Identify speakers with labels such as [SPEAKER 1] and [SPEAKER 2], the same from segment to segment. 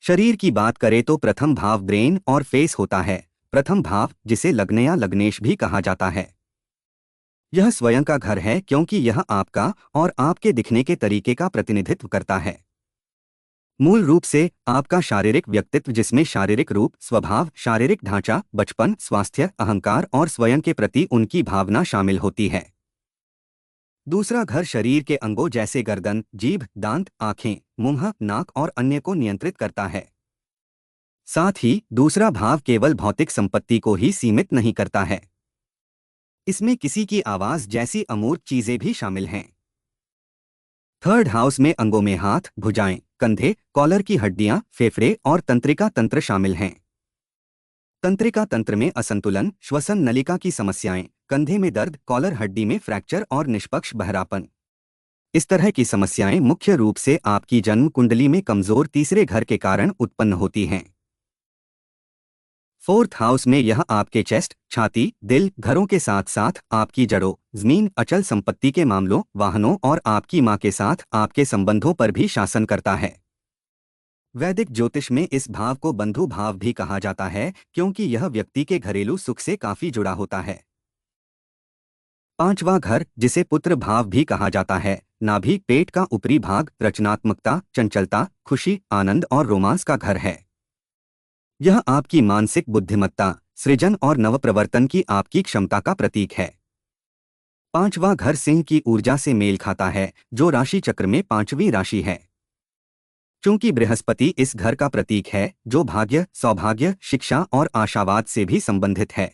[SPEAKER 1] शरीर की बात करें तो प्रथम भाव ब्रेन और फेस होता है। प्रथम भाव, जिसे लग्न या लग्नेश भी कहा जाता है, यह स्वयं का घर है क्योंकि यह आपका और आपके दिखने के तरीके का प्रतिनिधित्व करता है। मूल रूप से आपका शारीरिक व्यक्तित्व, जिसमें शारीरिक रूप, स्वभाव, शारीरिक ढांचा, बचपन, स्वास्थ्य, अहंकार और स्वयं के प्रति उनकी भावना शामिल होती है। दूसरा घर शरीर के अंगों जैसे गर्दन, जीभ, दांत, आंखें, मुंह, नाक और अन्य को नियंत्रित करता है। साथ ही दूसरा भाव केवल भौतिक संपत्ति को ही सीमित नहीं करता है, इसमें किसी की आवाज जैसी अमूर्त चीजें भी शामिल हैं। थर्ड हाउस में अंगों में हाथ, भुजाएं, कंधे, कॉलर की हड्डियां, फेफड़े और तंत्रिका तंत्र शामिल हैं। तंत्रिका तंत्र में असंतुलन, श्वसन नलिका की समस्याएं, कंधे में दर्द, कॉलर हड्डी में फ्रैक्चर और निष्पक्ष बहरापन। इस तरह की समस्याएं मुख्य रूप से आपकी जन्म कुंडली में कमजोर तीसरे घर के कारण उत्पन्न होती हैं। फोर्थ हाउस में यह आपके चेस्ट, छाती, दिल, घरों के साथ साथ आपकी जड़ों, जमीन, अचल संपत्ति के मामलों, वाहनों और आपकी मां के साथ आपके संबंधों पर भी शासन करता है। वैदिक ज्योतिष में इस भाव को बंधु भाव भी कहा जाता है क्योंकि यह व्यक्ति के घरेलू सुख से काफी जुड़ा होता है। पांचवा घर, जिसे पुत्र भाव भी कहा जाता है, नाभि, पेट का ऊपरी भाग, रचनात्मकता, चंचलता, खुशी, आनंद और रोमांस का घर है। यह आपकी मानसिक बुद्धिमत्ता, सृजन और नवप्रवर्तन की आपकी क्षमता का प्रतीक है। पांचवा घर सिंह की ऊर्जा से मेल खाता है, जो राशि चक्र में पांचवी राशि है। चूंकि बृहस्पति इस घर का प्रतीक है, जो भाग्य, सौभाग्य, शिक्षा और आशावाद से भी संबंधित है।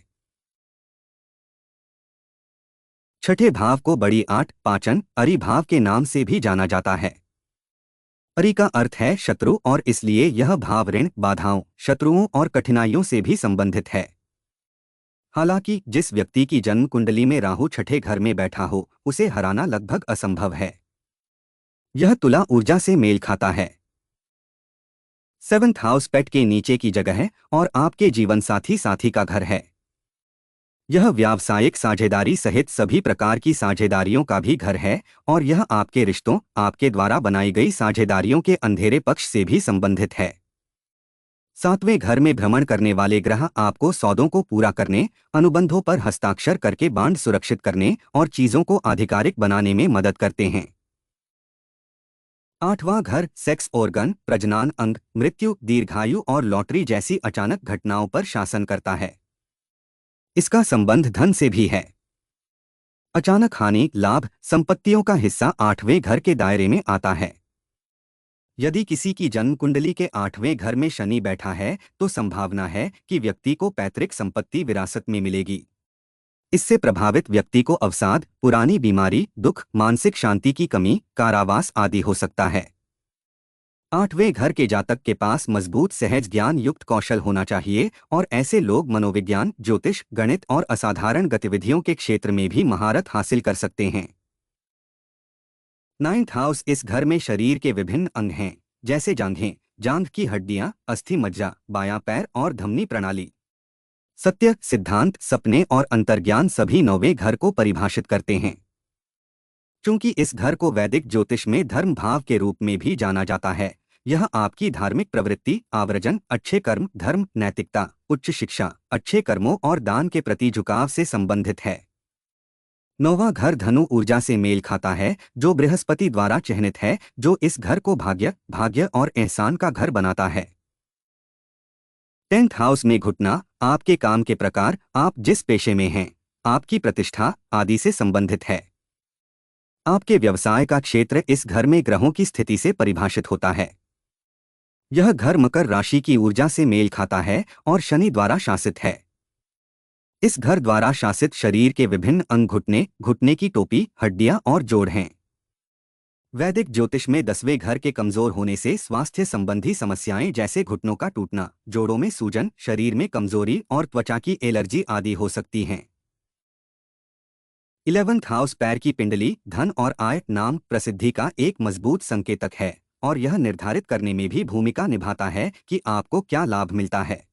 [SPEAKER 1] छठे भाव को बड़ी आठ, पाचन, अरि भाव के नाम से भी जाना जाता है। अरि का अर्थ है शत्रु और इसलिए यह भाव ऋण, बाधाओं, शत्रुओं और कठिनाइयों से भी संबंधित है। हालांकि जिस व्यक्ति की जन्म कुंडली में राहु छठे घर में बैठा हो, उसे हराना लगभग असंभव है। यह तुला ऊर्जा से मेल खाता है। सेवंथ हाउस पेट के नीचे की जगह है और आपके जीवनसाथी साथी का घर है। यह व्यावसायिक साझेदारी सहित सभी प्रकार की साझेदारियों का भी घर है और यह आपके रिश्तों, आपके द्वारा बनाई गई साझेदारियों के अंधेरे पक्ष से भी संबंधित है। सातवें घर में भ्रमण करने वाले ग्रह आपको सौदों को पूरा करने, अनुबंधों पर हस्ताक्षर करके बांड सुरक्षित करने और चीजों को आधिकारिक बनाने में मदद करते हैं। आठवां घर सेक्स ऑर्गन, प्रजनन अंग, मृत्यु, दीर्घायु और लॉटरी जैसी अचानक घटनाओं पर शासन करता है। इसका संबंध धन से भी है। अचानक हानि, लाभ, संपत्तियों का हिस्सा आठवें घर के दायरे में आता है। यदि किसी की जन्म कुंडली के आठवें घर में शनि बैठा है तो संभावना है कि व्यक्ति को पैतृक संपत्ति विरासत में मिलेगी। इससे प्रभावित व्यक्ति को अवसाद, पुरानी बीमारी, दुख, मानसिक शांति की कमी, कारावास आदि हो सकता है। आठवें घर के जातक के पास मजबूत सहज ज्ञान युक्त कौशल होना चाहिए और ऐसे लोग मनोविज्ञान, ज्योतिष, गणित और असाधारण गतिविधियों के क्षेत्र में भी महारत हासिल कर सकते हैं। नाइन्थ हाउस इस घर में शरीर के विभिन्न अंग हैं, जैसे जांघें, जांघ की हड्डियां, अस्थि मज्जा, बायां पैर और धमनी प्रणाली। सत्य, सिद्धांत, सपने और अंतर्ज्ञान सभी नौवें घर को परिभाषित करते हैं। चूंकि इस घर को वैदिक ज्योतिष में धर्म भाव के रूप में भी जाना जाता है, यह आपकी धार्मिक प्रवृत्ति, आवर्जन, अच्छे कर्म, धर्म, नैतिकता, उच्च शिक्षा, अच्छे कर्मों और दान के प्रति झुकाव से संबंधित है। नौवां घर धनु ऊर्जा से मेल खाता है, जो बृहस्पति द्वारा चिह्नित है, जो इस घर को भाग्य और एहसान का घर बनाता है। टेंथ हाउस में घुटना आपके काम के प्रकार, आप जिस पेशे में हैं, आपकी प्रतिष्ठा आदि से संबंधित है। आपके व्यवसाय का क्षेत्र इस घर में ग्रहों की स्थिति से परिभाषित होता है। यह घर मकर राशि की ऊर्जा से मेल खाता है और शनि द्वारा शासित है। इस घर द्वारा शासित शरीर के विभिन्न अंग घुटने, घुटने की टोपी, हड्डियां और जोड़ हैं। वैदिक ज्योतिष में 10वें घर के कमजोर होने से स्वास्थ्य संबंधी समस्याएं जैसे घुटनों का टूटना, जोड़ों में सूजन, शरीर में कमजोरी और त्वचा की एलर्जी आदि हो सकती हैं। 11th हाउस पैर की पिंडली, धन और आय, नाम, प्रसिद्धि का एक मजबूत संकेतक है और यह निर्धारित करने में भी भूमिका निभाता है कि आपको क्या लाभ मिलता है।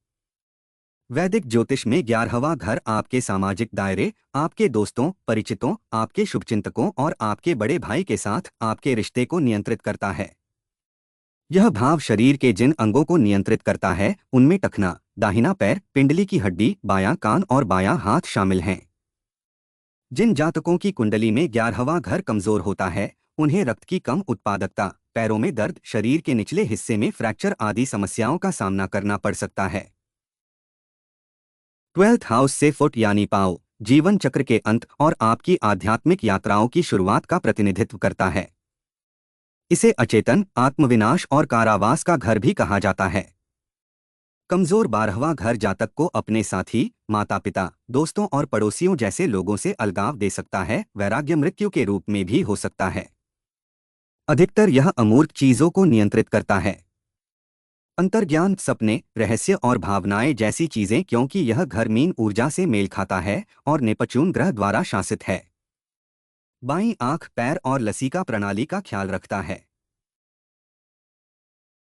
[SPEAKER 1] वैदिक ज्योतिष में 11वां घर आपके सामाजिक दायरे, आपके दोस्तों, परिचितों, आपके शुभचिंतकों और आपके बड़े भाई के साथ आपके रिश्ते को नियंत्रित करता है। यह भाव शरीर के जिन अंगों को नियंत्रित करता है उनमें टखना, दाहिना पैर, पिंडली की हड्डी, बायां कान और बायां हाथ शामिल हैं। जिन जातकों की कुंडली में 11वां घर कमजोर होता है, उन्हें रक्त की कम उत्पादकता, पैरों में दर्द, शरीर के निचले हिस्से में फ्रैक्चर आदि समस्याओं का सामना करना पड़ सकता है। 12th हाउस से फुट यानी पाँव जीवन चक्र के अंत और आपकी आध्यात्मिक यात्राओं की शुरुआत का प्रतिनिधित्व करता है। इसे अचेतन, आत्मविनाश और कारावास का घर भी कहा जाता है। कमजोर 12वां घर जातक को अपने साथी, माता पिता, दोस्तों और पड़ोसियों जैसे लोगों से अलगाव दे सकता है। वैराग्य मृत्यु के रूप में भी हो सकता है। अधिकतर यह अमूर्त चीजों को नियंत्रित करता है। अंतर्ज्ञान, सपने, रहस्य और भावनाएं जैसी चीजें, क्योंकि यह घर मीन ऊर्जा से मेल खाता है और नेपच्यून ग्रह द्वारा शासित है। बाईं आंख, पैर और लसीका प्रणाली का ख्याल रखता है।